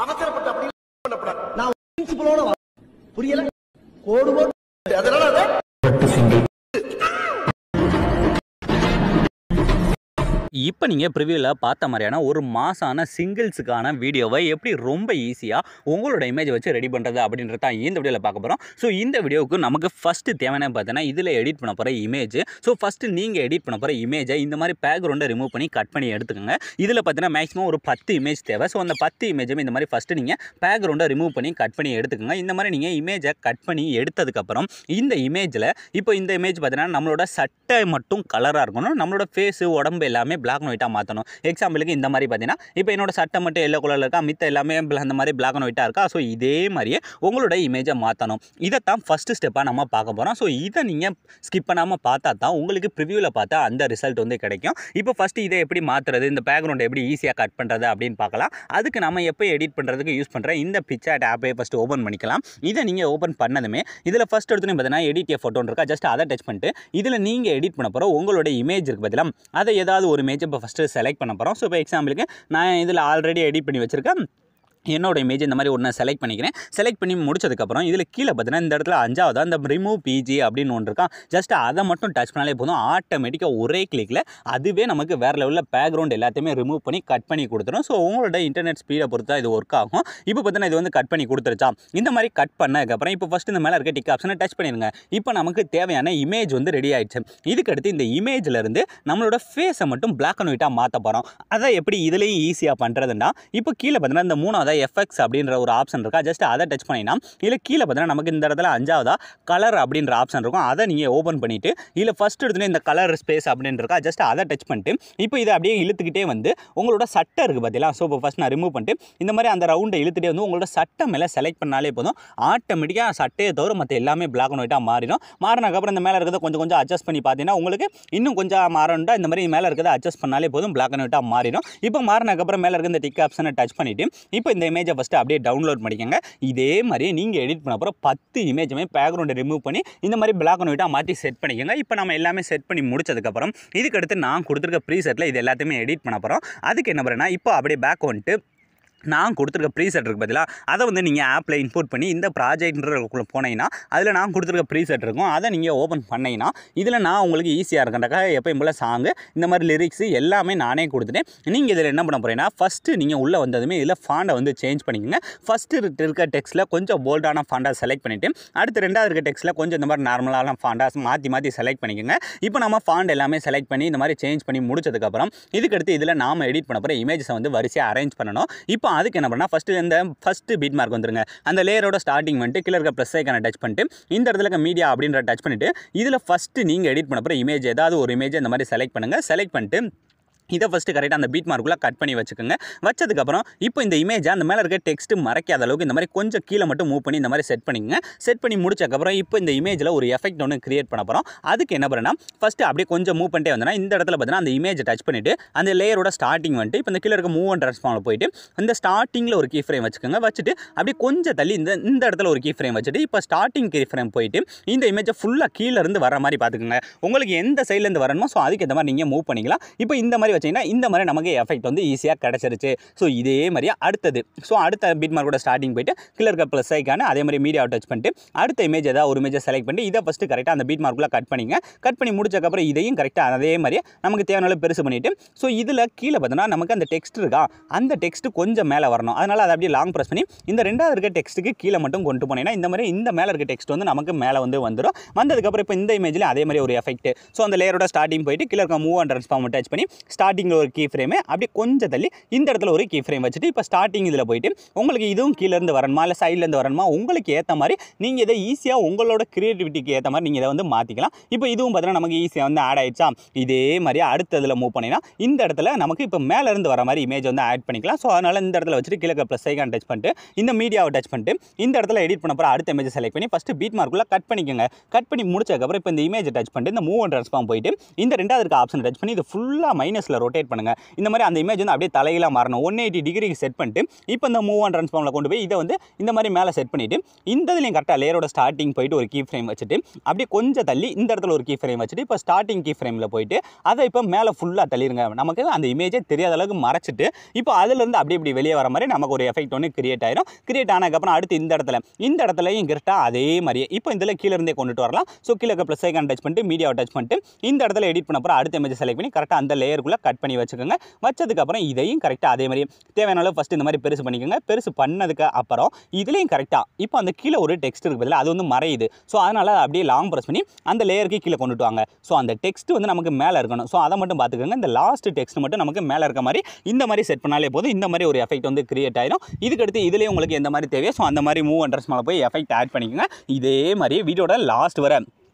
அவசரப்பட்டு அப்படி பண்ணப்படாது. நான் பிரின்சிபலோட புரியல கோடு போட்டு அதனால இப்போ நீங்கள் ப்ரிவியூவில் பார்த்த மாதிரியான ஒரு மாசான சிங்கிள்ஸுக்கான வீடியோவை எப்படி ரொம்ப ஈஸியாக உங்களோட இமேஜை வச்சு ரெடி பண்ணுறது அப்படின்றது தான் இந்த வீடியோவில் பார்க்க போகிறோம். ஸோ இந்த வீடியோவுக்கு நமக்கு ஃபஸ்ட்டு தேவையான பார்த்தீங்கன்னா இதில் எடிட் பண்ண போகிற இமேஜ். ஸோ ஃபஸ்ட்டு நீங்கள் எடிட் பண்ண போகிற இமேஜை இந்த மாதிரி பேக்ரவுண்டை ரிமூவ் பண்ணி கட் பண்ணி எடுத்துக்கோங்க. இதில் பார்த்தீங்கன்னா மேக்ஸிமம் ஒரு 10 இமேஜ் தேவை. ஸோ அந்த 10 இமேஜுமே இந்த மாதிரி ஃபஸ்ட்டு நீங்கள் பேக்ரவுண்டை ரிமூவ் பண்ணி கட் பண்ணி எடுத்துக்கோங்க. இந்த மாதிரி நீங்கள் இமேஜை கட் பண்ணி எடுத்ததுக்கப்புறம் இந்த இமேஜில் இப்போ இந்த இமேஜ் பார்த்தீங்கன்னா நம்மளோட சட்டை மட்டும் கலராக இருக்கணும், நம்மளோட ஃபேஸு உடம்பு எல்லாமே பிளாக் அண்ட் ஒயிட்டாக மாற்றணும். எக்ஸாம்பிளுக்கு இந்த மாதிரி பார்த்தீங்கன்னா இப்போ என்னோட சட்டை மட்டும் எல்லோ கலரில் இருக்கா, மித்த எல்லாமே அந்த மாதிரி பிளாக் அண்ட் ஒயிட்டாக இருக்கா. ஸோ இதே மாதிரியே உங்களோட இமேஜை மாற்றணும். இதைத்தான் ஃபஸ்ட்டு ஸ்டெப்பாக நம்ம பார்க்க போகிறோம். ஸோ இதை நீங்கள் ஸ்கிப் பண்ணாமல் பார்த்தா தான் உங்களுக்கு ப்ரிவியூவில் பார்த்தா அந்த ரிசல்ட் வந்து கிடைக்கும். இப்போ ஃபஸ்ட்டு இதை எப்படி மாற்றுறது, இந்த பேக்ரவுண்டை எப்படி ஈஸியாக கட் பண்ணுறது அப்படின்னு பார்க்கலாம். அதுக்கு நம்ம எப்போ எடிட் பண்ணுறதுக்கு யூஸ் பண்ணுற இந்த பிக்சர் ஆப்பை ஃபஸ்ட்டு ஓப்பன் பண்ணிக்கலாம். இதை நீங்கள் ஓப்பன் பண்ணதுமே இதில் ஃபஸ்ட் எடுத்துன்னு பார்த்தீங்கன்னா எடிட் ஏ ஃபோட்டோன்னு இருக்கா, ஜஸ்ட் அதை டச் பண்ணிட்டு இதில் நீங்கள் எடிட் பண்ண போகிற உங்களோட இமேஜ் இருக்குது பார்த்தீங்களா, அதை ஏதாவது ஒரு இமேஜ் இப்போ ஃபஸ்ட்டு செலக்ட் பண்ண போகிறோம். ஸோ இப்போ எக்ஸாம்பிளுக்கு நான் இதில் ஆல்ரெடி எடிட் பண்ணி வச்சுருக்கேன் என்னோட இமேஜ் இந்த மாதிரி ஒன்று செலக்ட் பண்ணிக்கிறேன். செலக்ட் பண்ணி முடிச்சதுக்கப்புறம் இதில் கீழே பார்த்தீங்கன்னா இந்த இடத்துல 5வது அந்த ரிமூவ் பிஜி அப்படின்னு ஒன்று இருக்கா, ஜஸ்ட் அதை மட்டும் டச் பண்ணாலே போதும். ஆட்டோமேட்டிக்காக ஒரே கிளிக்கில் அதுவே நமக்கு வேறு லெவலில் பேக்ரவுண்ட் எல்லாத்தையுமே ரிமூவ் பண்ணி கட் பண்ணி கொடுத்துரும். ஸோ உங்களோட இன்டர்நெட் ஸ்பீடை பொறுத்து தான் இது ஒர்க் ஆகும். இப்போ பார்த்தீங்கன்னா இது வந்து கட் பண்ணி கொடுத்துருச்சா. இந்த மாதிரி கட் பண்ணதுக்கப்புறம் இப்போ ஃபஸ்ட்டு இந்த மேலே இருக்க டிக் ஆப்ஷனை டச் பண்ணிடுங்க. இப்போ நமக்கு தேவையான இமேஜ் வந்து ரெடி ஆகிடுச்சு. இதுக்கடுத்து இந்த இமேஜிலேருந்து நம்மளோட ஃபேஸை மட்டும் பிளாக் அண்ட் ஒயிட்டாக மாற்ற போகிறோம். அதை எப்படி இதுலேயும் ஈஸியாக பண்ணுறதுன்னா இப்போ கீழே பார்த்தீங்கன்னா இந்த 3வது எஃபெக்ட்ஸ் அப்படின்ற ஒரு ஆப்ஷன் இருக்கா, ஜஸ்ட் அதை டச் பண்ணினா இல்லை கீழே பார்த்தீங்கன்னா நமக்கு இந்த இடத்துல 5வது கலர் அப்படின்ற ஆப்ஷன் இருக்கும். அதை நீங்கள் ஓப்பன் பண்ணிவிட்டு இல்லை ஃபஸ்ட் எடுத்துன்னு இந்த கலர் ஸ்பேஸ் அப்படின்னு இருக்கா, ஜஸ்ட் அதை டச் பண்ணிட்டு இப்போ இதை அப்படியே இழுத்துக்கிட்டே வந்து உங்களோட சட்டை இருக்குது பார்த்தீங்களா. ஸோ இப்போ ஃபஸ்ட் நான் ரிமூவ் பண்ணிட்டு இந்த மாதிரி அந்த ரவுண்டை இழுத்துகிட்டே வந்து உங்களோட சட்டை மேலே செலக்ட் பண்ணாலே போதும். ஆட்டோமேட்டிக்காக சட்டையை தவிர மற்ற எல்லாமே பிளாக் அண்ட் ஒயிட்டாக மாறிடும். மாறினதுக்கப்புறம் இந்த மேலே இருக்கிறத கொஞ்சம் கொஞ்சம் அட்ஜஸ்ட் பண்ணி பார்த்தீங்கன்னா உங்களுக்கு இன்னும் கொஞ்சம் மாறணும்டா இந்த மாதிரி மேலே இருக்கிறத அட்ஜஸ்ட் பண்ணாலே போதும், பிளாக் அண்ட் ஒயிட்டாக மாறிடும். இப்போ மாறினதுக்கப்புறம் மேலே இருக்க இந்த டிக் ஆப்ஷனை டச் பண்ணிவிட்டு இப்போ இந்த இமேஜை ஃபஸ்ட்டு அப்படியே டவுன்லோட் பண்ணிக்கோங்க. இதே மாதிரி நீங்கள் எடிட் பண்ண அப்புறம் 10 இமேஜுமே பேக்ரவுண்டை ரிமூவ் பண்ணி இந்த மாதிரி பிளாக் அண்ட் ஒயிட்டாக மாற்றி செட் பண்ணிக்கோங்க. இப்போ நம்ம எல்லாமே செட் பண்ணி முடிச்சதுக்கப்புறம் இதுக்கடுத்து நான் கொடுத்துருக்க ப்ரீசெட்டில் இது எல்லாத்தையுமே எடிட் பண்ண போகிறோம். அதுக்கு என்ன பண்ணுறேன்னா இப்போ அப்படியே பேக் வந்துட்டு நான் கொடுத்துருக்க ப்ரீசெட் இருக்குது பதிலாக அதை வந்து நீங்கள் ஆப்பில் இம்போர்ட் பண்ணி இந்த ப்ராஜெக்ட்ன்றக்குள்ளே போனீங்கன்னா அதில் நான் கொடுத்துருக்க ப்ரீசெட் இருக்கும். அதை நீங்கள் ஓப்பன் பண்ணிங்கன்னா இதில் நான் உங்களுக்கு ஈஸியாக இருக்கண்டாக்கா எப்போயும் போல் சாங்கு இந்த மாதிரி லிரிக்ஸு எல்லாமே நானே கொடுத்துட்டேன். நீங்கள் இதில் என்ன பண்ண போகிறீங்கன்னா ஃபஸ்ட்டு நீங்கள் உள்ளே வந்ததுமே இதில் ஃபாண்டை வந்து சேஞ்ச் பண்ணிக்கோங்க. ஃபஸ்ட்டு இருக்க டெக்ஸ்ட்டில் கொஞ்சம் போல்டான ஃபாண்டாக செலக்ட் பண்ணிவிட்டு அடுத்து 2வது இருக்க டெக்ஸ்ட்டில் கொஞ்சம் இந்த மாதிரி நார்மலான ஃபாண்டாக மாற்றி செலக்ட் பண்ணிக்கோங்க. இப்போ நம்ம ஃபாண்ட் எல்லாமே செலக்ட் பண்ணி இந்த மாதிரி சேஞ்ச் பண்ணி முடிச்சதுக்கப்புறம் இதுக்கடுத்து இதில் நாம் எடிட் பண்ண போகிற இமேஜஸை வந்து வரிசையாக அரேஞ்ச் பண்ணணும். இப்போ அதுக்கு என்ன பண்ணால் ஃபஸ்ட்டு பீட் மார்க் வந்துருங்க. அந்த லேயரோட ஸ்டார்டிங் வந்துட்டு கீழே இருக்க ப்ளஸ் ஐக்கானை டச் பண்ணிட்டு இந்த இடத்துல இருக்க மீடியா அப்படின்ற டச் பண்ணிவிட்டு இதில் ஃபஸ்ட்டு நீங்கள் எடிட் பண்ண போகிற இமேஜ் ஏதாவது ஒரு இமேஜ் இந்த மாதிரி செலக்ட் பண்ணுங்கள். செலக்ட் பண்ணிட்டு இதை ஃபஸ்ட்டு கரெக்டாக அந்த பீட் மார்க்குள்ளே கட் பண்ணி வச்சுக்கோங்க. வச்சதுக்கப்புறம் இப்போ இந்த இமேஜை அந்த மேலே இருக்க டெக்ஸ்ட்டு மறைக்காத அளவுக்கு இந்த மாதிரி கொஞ்சம் கீழே மட்டும் மூவ் பண்ணி இந்த மாதிரி செட் பண்ணிக்கோங்க. செட் பண்ணி முடிச்சக்கப்புறம் இப்போ இந்த இமேஜில் ஒரு எஃபெக்ட் ஒன்று கிரியேட் பண்ண போகிறோம். அதுக்கு என்ன பண்ணுறேன்னா ஃபஸ்ட்டு அப்படியே கொஞ்சம் மூவ் பண்ணிட்டே வந்தோன்னா இந்த இடத்துல பார்த்தீங்கன்னா அந்த இமேஜை டச் பண்ணிவிட்டு அந்த லேயரோட ஸ்டார்டிங் வந்துட்டு இப்போ இந்த கீழே இருக்க மூவ் அண்ட் ட்ரான்ஸ்ஃபார்மில் போயிட்டு இந்த ஸ்டார்டிங்கில் ஒரு கீ ஃப்ரேம் வச்சுக்கோங்க. வச்சுட்டு அப்படியே கொஞ்சம் தள்ளி இந்த இடத்துல ஒரு கீ ஃப்ரேம் வச்சுட்டு இப்போ ஸ்டார்டிங் கீ ஃப்ரேம் போயிட்டு இந்த இமேஜை ஃபுல்லாக கீழேருந்து வர மாதிரி பார்த்துக்கோங்க. உங்களுக்கு எந்த சைட்லேருந்து வரணுமோ ஸோ அதுக்கு ஏற்ற மாதிரி நீங்கள் மூவ் பண்ணிக்கலாம். இப்போ இந்த மாதிரி வச்சிங்கன்னா இந்த மாதிரி நமக்கு எஃபெக்ட் வந்து ஈஸியாக கிடச்சிருச்சு. ஸோ இதே மாதிரியா அடுத்தது அடுத்த பீட் மார்க்கோட ஸ்டார்டிங் போயிட்டு கீழே இருக்க ப்ளஸ் ஐக்கான அதே மாதிரி மீடியாவை டச் பண்ணிட்டு அடுத்த இமேஜ் ஏதாவது ஒரு இமேஜை செலக்ட் பண்ணிட்டு இதை ஃபஸ்ட்டு கரெக்டாக அந்த பீட் மார்க்குள்ளே கட் பண்ணிங்க. கட் பண்ணி முடிச்சக்கப்புறம் இதையும் கரெக்டாக அதே மாதிரி நமக்கு தேவையான பெருசு பண்ணிவிட்டு ஸோ இதில் கீழே பார்த்தோன்னா நமக்கு அந்த டெக்ஸ்ட் இருக்கா, அந்த டெக்ஸ்ட்டு கொஞ்சம் மேலே வரணும். அதனால் அதை அப்படியே லாங் ப்ரெஸ் பண்ணி இந்த 2வது இருக்க டெக்ஸ்ட்டுக்கு கீழே மட்டும் கொண்டு போனீங்கன்னா இந்த மாதிரி இந்த மேலே இருக்க டெக்ஸ்ட் வந்து நமக்கு மேலே வந்து வந்துடும். வந்ததுக்கப்புறம் இப்போ இந்த இமேஜில் அதே மாதிரி ஒரு எஃபெக்ட் அந்த லேயரோட ஸ்டார்டிங் போயிட்டு கீழே இருக்க மூவ் அண்ட் ட்ரான்ஸ்ஃபார்ம் டச் பண்ணி ஸ்டார்டிங்கில் ஒரு கீ ஃப்ரேமே அப்படியே கொஞ்சம் தள்ளி இந்த இடத்துல ஒரு கீ ஃப்ரேம் வச்சுட்டு இப்போ ஸ்டார்டிங் இதில் போயிட்டு உங்களுக்கு இதுவும் கீழேருந்து வரணுமா இல்லை சைட்லேருந்து வரணுமா உங்களுக்கு ஏற்ற மாதிரி நீங்கள் இதை ஈஸியாக உங்களோட கிரியேட்டிவிட்டிக்கு ஏற்ற மாதிரி நீங்கள் இதை வந்து மாற்றிக்கலாம். இப்போ இதுவும் பார்த்தீங்கன்னா நமக்கு ஈஸியாக வந்து ஆட் ஆகிடுச்சா. இதே மாதிரி அடுத்ததில் மூவ் பண்ணினா இந்த இடத்துல நமக்கு இப்போ மேலேருந்து வர மாதிரி இமேஜ் வந்து ஆட் பண்ணிக்கலாம். ஸோ அதனால் இந்த இடத்துல வச்சுட்டு கீழே ப்ளஸ் ஐக்கான் டச் பண்ணிட்டு இந்த மீடியாவை டச் பண்ணிட்டு இந்த இடத்துல எடிட் பண்ண போகிற அடுத்த இமேஜ் செலக்ட் பண்ணி ஃபஸ்ட்டு பீட் மார்க்குள்ளே கட் பண்ணிக்கோங்க. கட் பண்ணி முடிச்சதுக்கப்புறம் இப்போ இந்த இமேஜ் டச் பண்ணிட்டு இந்த மூவ் அண்ட் ட்ரான்ஸ்ஃபார்ம் போயிட்டு இந்த 2வது இருக்க ஆப்ஷன் டச் பண்ணி இது ஃபுல்லாக மைனஸில் இமேஜில் ரொட்டேட் பண்ணுங்கள். இந்த மாதிரி அந்த இமேஜ் வந்து அப்படியே தலையில மாறணும். 180 டிகிரிக்கு செட் பண்ணிட்டு இப்போ இந்த மூவ் அண்ட் ட்ரான்ஸ்ஃபார்மில் கொண்டு போய் இதை வந்து இந்த மாதிரி மேலே செட் பண்ணிவிட்டு இந்த இதுலையும் கரெக்டாக லேயரோட ஸ்டார்டிங் போயிட்டு ஒரு கீ ஃப்ரேம் வச்சுட்டு அப்படியே கொஞ்சம் தள்ளி இந்த இடத்துல ஒரு கீ ஃப்ரேம் வச்சுட்டு இப்போ ஸ்டார்டிங் கீ ஃப்ரேமில் போயிட்டு அதை இப்போ மேலே ஃபுல்லாக தள்ளிடுங்க. நமக்கு அந்த இமேஜே தெரியாத அளவுக்கு மறைச்சிட்டு இப்போ அதுலேருந்து அப்படி இப்படி வெளியே வர மாதிரி நமக்கு ஒரு எஃபெக்ட் ஒன்று கிரியேட் ஆயிரும். கிரியேட் ஆனதுக்கப்புறம் அடுத்து இந்த இடத்துலையும் கரெக்டாக அதே மாதிரியே இப்போ இதில் கீழே இருந்தே கொண்டுட்டு வரலாம். ஸோ கீழே ப்ளஸ் ஐக்கான் டச் பண்ணிட்டு மீடியாவை டச் பண்ணிட்டு இந்த இடத்துல எடிட் பண்ண அப்புறம் அடுத்த இமேஜ் செலக்ட் பண்ணி கரெக்டாக அந்த லேயருக்குள்ளே கட் பண்ணி வச்சுக்கோங்க. வச்சதுக்கப்புறம் இதையும் கரெக்டாக அதே மாதிரி தேவையான அளவு ஃபஸ்ட்டு இந்த மாதிரி பெருசு பண்ணிக்கோங்க. பெருசு பண்ணதுக்கு அப்புறம் இதுலேயும் கரெக்டாக இப்போ அந்த கீழே ஒரு டெக்ஸ்ட் இருக்குது பதில் அது வந்து மறையுது. ஸோ அதனால் அப்படியே லாங் ப்ரெஸ் பண்ணி அந்த லேயருக்கு கீழே கொண்டுட்டு வாங்க. ஸோ அந்த டெக்ஸ்ட் வந்து நமக்கு மேலே இருக்கணும். ஸோ அதை மட்டும் பார்த்துக்கோங்க. இந்த லாஸ்ட் டெக்ஸ்ட் மட்டும் நமக்கு மேலே இருக்க மாதிரி இந்த மாதிரி செட் பண்ணாலே போதும். இந்த மாதிரி ஒரு எஃபெக்ட் வந்து கிரியேட் ஆயிடும். இதுக்கடுத்து இதுலேயே உங்களுக்கு எந்த மாதிரி தேவையோ ஸோ அந்த மாதிரி மூவ் அண்ட்ரஸ் மேலே போய் எஃபெக்ட் ஆட் பண்ணிக்கோங்க. இதே மாதிரி வீடியோட லாஸ்ட் வர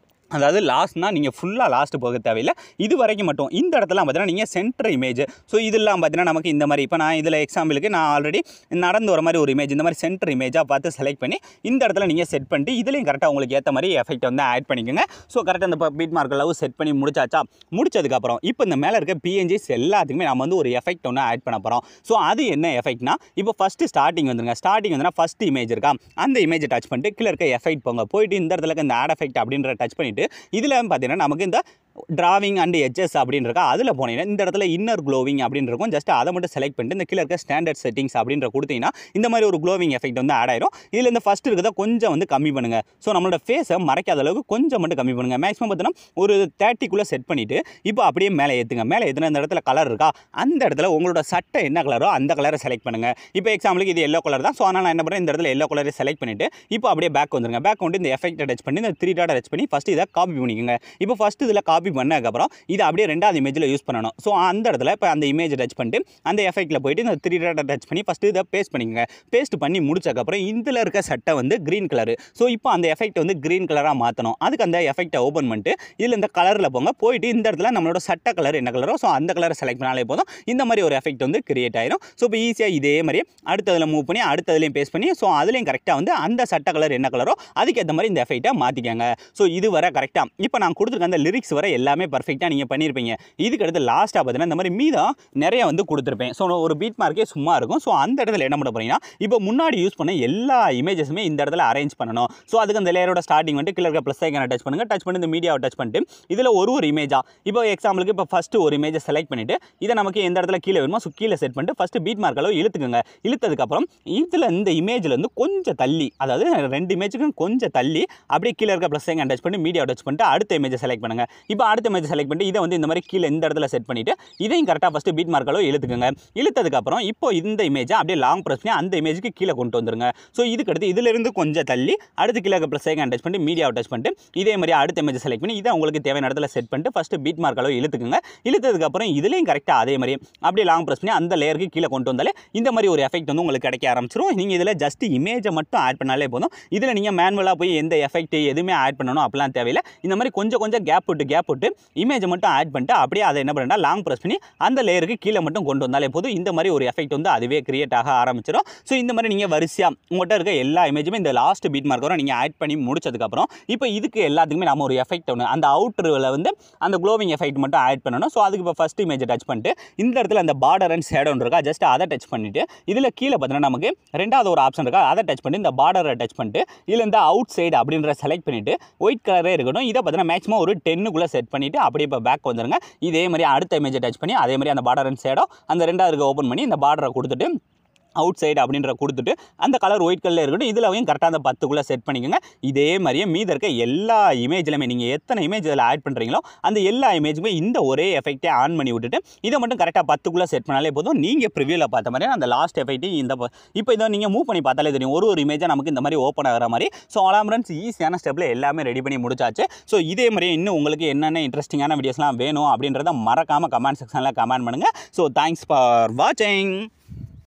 அதாவது லாஸ்ட்னா நீங்கள் ஃபுல்லாக லாஸ்ட்டு போக தேவையில்லை. இது வரைக்கும் மட்டும் இந்த இடத்துலாம் பார்த்தீங்கன்னா நீங்கள் சென்டர் இமேஜ் ஸோ இதெல்லாம் பார்த்தீங்கன்னா நமக்கு இந்த மாதிரி இப்போ நான் இதில் எக்ஸாம்பிளுக்கு நான் ஆல்ரெடி நடந்து வர மாதிரி ஒரு இமேஜ் இந்த மாதிரி சென்டர் இமேஜாக பார்த்து செலக்ட் பண்ணி இந்த இடத்துல நீங்கள் செட் பண்ணிட்டு இதுலேயும் கரெக்டாக உங்களுக்கு ஏற்ற மாதிரி எஃபெக்ட் வந்து ஆட் பண்ணிக்கோங்க. ஸோ கரெக்டாக அந்த பீட் மார்க் அளவு செட் பண்ணி முடிச்சாச்சா? முடிச்சதுக்கப்புறம் இப்போ இந்த மேலே இருக்க பிஎன்ஜிஸ் எல்லாத்துக்குமே நம்ம வந்து ஒரு எஃபெக்ட் ஒன்று ஆட் பண்ண போகிறோம். ஸோ அது என்ன எஃபெக்ட்னா இப்போ ஃபஸ்ட்டு ஸ்டார்டிங் வந்துருங்க. ஸ்டார்டிங் வந்துன்னா ஃபஸ்ட் இமேஜ் இருக்கா அந்த இமேஜை டச் பண்ணிட்டு கீழே இருக்க எஃபெக்ட் போங்க. போயிட்டு இந்த இடத்துல இந்த ஆட் எஃபெக்ட் அப்படின்ற டச் பண்ணிட்டு இதில் பார்த்தீங்கன்னா நமக்கு இந்த டிராவிங் அண்ட் எட்ஜஸ் அப்படின்னு இருக்கா அதில் போனீங்கன்னா இந்த இடத்துல இன்னர் க்ளோவிங் அப்படின்னு இருக்கும். ஜஸ்ட் அதை மட்டும் செலக்ட் பண்ணிட்டு இந்த கீழே இருக்க ஸ்டாண்டர்ட் செட்டிங்ஸ் அப்படின்ற கொடுத்தீங்கன்னா இந்த மாதிரி ஒரு க்ளோவிங் எஃபெக்ட் வந்து ஆட் ஆயிரும். இதில் இந்த ஃபஸ்ட் இருக்கிறத கொஞ்சம் வந்து கம்மி பண்ணுங்கள். ஸோ நம்மளோட ஃபேஸை மறைக்காத அளவுக்கு கொஞ்சம் மட்டும் கம்மி பண்ணுங்கள். மேக்ஸிமம் பார்த்தீங்கன்னா ஒரு 30க்குள்ளே செட் பண்ணிவிட்டு இப்போ அப்படியே மேலே ஏற்றுங்க. மேலே ஏற்றுனா இந்த இடத்துல கலர் இருக்கா அந்த இடத்துல உங்களோட சட்டை என்ன கலரோ அந்த கலரை செலக்ட் பண்ணுங்கள். இப்போ எக்ஸாம்பிளுக்கு இது எல்லோ கலர் தான். ஸோ ஆனால் நான் என்ன பண்ணுறேன் இந்த இடத்துல எல்லோ கலரை செலக்ட் பண்ணிவிட்டு இப்போ அப்படியே பேக் வந்துருங்க. பேக் வந்து இந்த எஃபெக்ட்டை டச் பண்ணி இந்த 3 டாட் டச் பண்ணி ஃபஸ்ட்டு இதை காப்பி பண்ணிக்கோங்க. இப்போ ஃபஸ்ட்டு இதில் காப்பி பண்ணதுக்கப்புறம் இதை அப்படியே ரெண்டாவது இமேஜில் யூஸ் பண்ணணும். ஸோ அந்த இடத்துல இப்போ அந்த இமேஜை டச் பண்ணிட்டு அந்த எஃபெக்ட்டில் போயிட்டு இந்த 3 டாட்டை டச் பண்ணி ஃபஸ்ட்டு இதை பேஸ்ட் பண்ணிக்கோங்க. பேஸ்ட் பண்ணி முடிச்சதுக்கப்புறம் இதில் இருக்க சட்டை வந்து க்ரீன் கலர். ஸோ இப்போ அந்த எஃபெக்ட் வந்து க்ரீன் கலராக மாற்றணும். அதுக்கு அந்த எஃபெக்ட்டை ஓப்பன் பண்ணிட்டு இதில் இந்த கலரில் போங்க. போயிட்டு இந்த இடத்துல நம்மளோட சட்டை கலர் என்ன கலரோ ஸோ அந்த கலரை செலக்ட் பண்ணாலே போதும். இந்த மாதிரி ஒரு எஃபெக்ட் வந்து கிரியேட் ஆயிரும். ஸோ இப்போ ஈஸியாக இதே மாதிரி அடுத்ததில் மூவ் பண்ணி அடுத்ததுலையும் பேஸ்ட் பண்ணி ஸோ அதுலேயும் கரெக்டாக வந்து அந்த சட்டை கலர் என்ன கலரோ அதுக்கேற்ற மாதிரி இந்த எஃபெக்ட்டை மாற்றிக்கோங்க. ஸோ இது வர கரெக்டாக இப்போ நான் கொடுத்துருக்க அந்த லிரிக்ஸ் வர எல்லாமே பர்ஃபெக்டாக நீங்கள் பண்ணியிருப்பீங்க. இதுக்கு அடுத்து லாஸ்ட்டாக பார்த்தீங்கன்னா இந்த மாதிரி மீதம் நிறைய வந்து கொடுத்துருப்பேன். ஸோ ஒரு பீட் மார்க்கே சும்மா இருக்கும். ஸோ அந்த இடத்துல என்ன பண்ண போறீங்கன்னா இப்போ முன்னாடி யூஸ் பண்ண எல்லா இமேஜஸுமே இந்த இடத்துல அரேஞ்ச் பண்ணணும். ஸோ அதுக்கு அந்த லேயரோட ஸ்டார்டிங் வந்து கீழே இருக்க ப்ளஸ் ஐக்கானை டச் பண்ணுங்கள். டச் பண்ணி இந்த மீடியாவை டச் பண்ணிட்டு இதில் ஒரு இமேஜாக இப்போ எக்ஸாம்பிளுக்கு இப்போ ஃபஸ்ட்டு ஒரு இமேஜை செலக்ட் பண்ணிவிட்டு இதை நமக்கு எந்த இடத்துல கீழே வேணுமோ ஸோ கீழே செட் பண்ணிட்டு ஃபஸ்ட்டு பீட் மார்க் அளவு இழுத்துக்குங்க. இழுத்ததுக்கப்புறம் இதில் இந்த இமேஜில் வந்து கொஞ்சம் தள்ளி அதாவது 2 இமேஜுக்கும் கொஞ்சம் தள்ளி அப்படியே கீழே இருக்க ப்ளஸ் ஐக்கானை டச் பண்ணி மீடியாவை டச் பண்ணிட்டு அடுத்த இமேஜை செலக்ட் பண்ணுங்கள். இப்போ அடுத்த இமேஜ் செலக்ட் பண்ணிட்டு இதை வந்து இந்த மாதிரி கீழே இந்த இடத்துல செட் பண்ணிவிட்டு இதையும் கரெக்டாக ஃபஸ்ட்டு பீட் மார்க் அளவு இழுத்துக்குங்க. இழுத்ததுக்கப்புறம் இப்போ இந்த இமேஜை அப்படியே லாங் ப்ரெஸ் பண்ணி அந்த இமேஜுக்கு கீழே கொண்டு வந்துருங்க. ஸோ இதுக்கடுத்து இதிலிருந்து கொஞ்சம் தள்ளி அடுத்து கீழே ப்ளஸ் ஐக்கான் டச் பண்ணிட்டு மீடியாவை டச் பண்ணிட்டு இதே மாதிரி அடுத்த இமேஜ் செலக்ட் பண்ணி இதை உங்களுக்கு தேவையான இடத்துல செட் பண்ணிட்டு ஃபஸ்ட்டு பீட் மார்க் அளவு இழுத்துக்குங்க. இழுத்ததுக்கப்புறம் இதுலேயும் கரெக்டாக அதே மாதிரி அப்படியே லாங் ப்ரெஸ் பண்ணி அந்த லேயருக்கு கீழே கொண்டு வந்தாலே இந்த மாதிரி ஒரு எஃபெக்ட் வந்து உங்களுக்கு கிடைக்க ஆரம்பிச்சிடும். நீங்கள் இதில் ஜஸ்ட் இமேஜை மட்டும் ஆட் பண்ணாலே போதும். இதில் நீங்கள் மேனுவலாக போய் எந்த எஃபெக்ட் எதுவுமே ஆட் பண்ணணும் அப்படிலாம் தேவையில்லை. இந்த மாதிரி கொஞ்சம் கேப் விட்டு இமேஜை மட்டும் ஆட் பண்ணிட்டு அப்படியே அதை என்ன பண்ணுறா லாங் ப்ரெஸ் பண்ணி அந்த லேயருக்கு கீழே மட்டும் கொண்டு வந்தாலே போதும். இந்த மாதிரி ஒரு எஃபெக்ட் வந்து அதுவே கிரியேட் ஆக ஆரம்பிச்சிடும். ஸோ இந்த மாதிரி நீங்கள் வரிசையாக உங்கள்கிட்ட இருக்க எல்லா இமேஜுமே இந்த லாஸ்ட் பீட் மார்க் வரை நீங்கள் ஆட் பண்ணி முடிச்சதுக்கப்புறம் இப்போ இதுக்கு எல்லாத்துக்குமே நம்ம ஒரு எஃபெக்ட் ஒன்று அந்த அவுட்டரில் வந்து அந்த க்ளோவிங் எஃபெக்ட் மட்டும் ஆட் பண்ணணும். ஸோ அதுக்கு இப்போ ஃபஸ்ட் இமேஜை டச் பண்ணிட்டு இந்த இடத்துல அந்த பார்டர் அண்ட் ஷேடோ இருக்கா ஜஸ்ட் அதை டச் பண்ணிவிட்டு இதில் கீழே பார்த்தீங்கன்னா நமக்கு ரெண்டாவது ஒரு ஆப்ஷன் இருக்கா அதை டச் பண்ணி இந்த பார்டரை டச் பண்ணிட்டு இதில் இந்த அவுட் சைடு அப்படின்ற செலக்ட் பண்ணிவிட்டு ஒயிட் கலரே இருக்கட்டும். இதை பார்த்தீங்கன்னா மேக்ஸிமம் ஒரு 10க்குள்ளே செட் பண்ணிவிட்டு அப்படியே இப்போ பேக் வந்துருங்க. இதே மாதிரி அடுத்த இமேஜை டச் பண்ணி அதே மாதிரி அந்த பார்டர் அண்ட் ஷேடோ அந்த ரெண்டாவது ஓப்பன் பண்ணி இந்த பார்டரை கொடுத்துட்டு அவுட் சைடு அப்படின்ற கொடுத்துட்டு அந்த கலர் ஒயிட் கலரில் இருக்கட்டும். இதில் கரெக்டாக அந்த 10க்குள்ளே செட் பண்ணிக்கோங்க. இதே மாதிரியே மீத இருக்க எல்லா இமேஜ்லையுமே நீங்கள் எத்தனை இமேஜ் இதில் ஆட் பண்ணுறீங்களோ அந்த எல்லா இமேஜுமே இந்த ஒரே எஃபெக்டே ஆன் பண்ணி விட்டுட்டு இதை மட்டும் கரெக்டாக 10க்குள்ளே செட் பண்ணாலே போதும். நீங்கள் ப்ரிவியூவில் பார்த்த மாதிரி அந்த லாஸ்ட் எஃபெக்ட்டையும் இந்த இப்போ இதை நீங்கள் மூவ் பண்ணி பார்த்தாலே தெரியும் ஒரு இமேஜாக நமக்கு இந்த மாதிரி ஓப்பன் ஆகிற மாதிரி. ஸோ ஆல் ஃப்ரெண்ட்ஸ் ஈஸியான ஸ்டெப்பில் எல்லாமே ரெடி பண்ணி முடிச்சாச்சு. ஸோ இதே மாதிரியே இன்னும் உங்களுக்கு என்னென்ன இன்ட்ரெஸ்டிங்கான வீடியோஸ்லாம் வேணும் அப்படின்றத மறக்காமல் கமெண்ட் செக்ஷனில் கமெண்ட் பண்ணுங்கள். ஸோ தேங்க்ஸ் ஃபார் வாட்சிங்.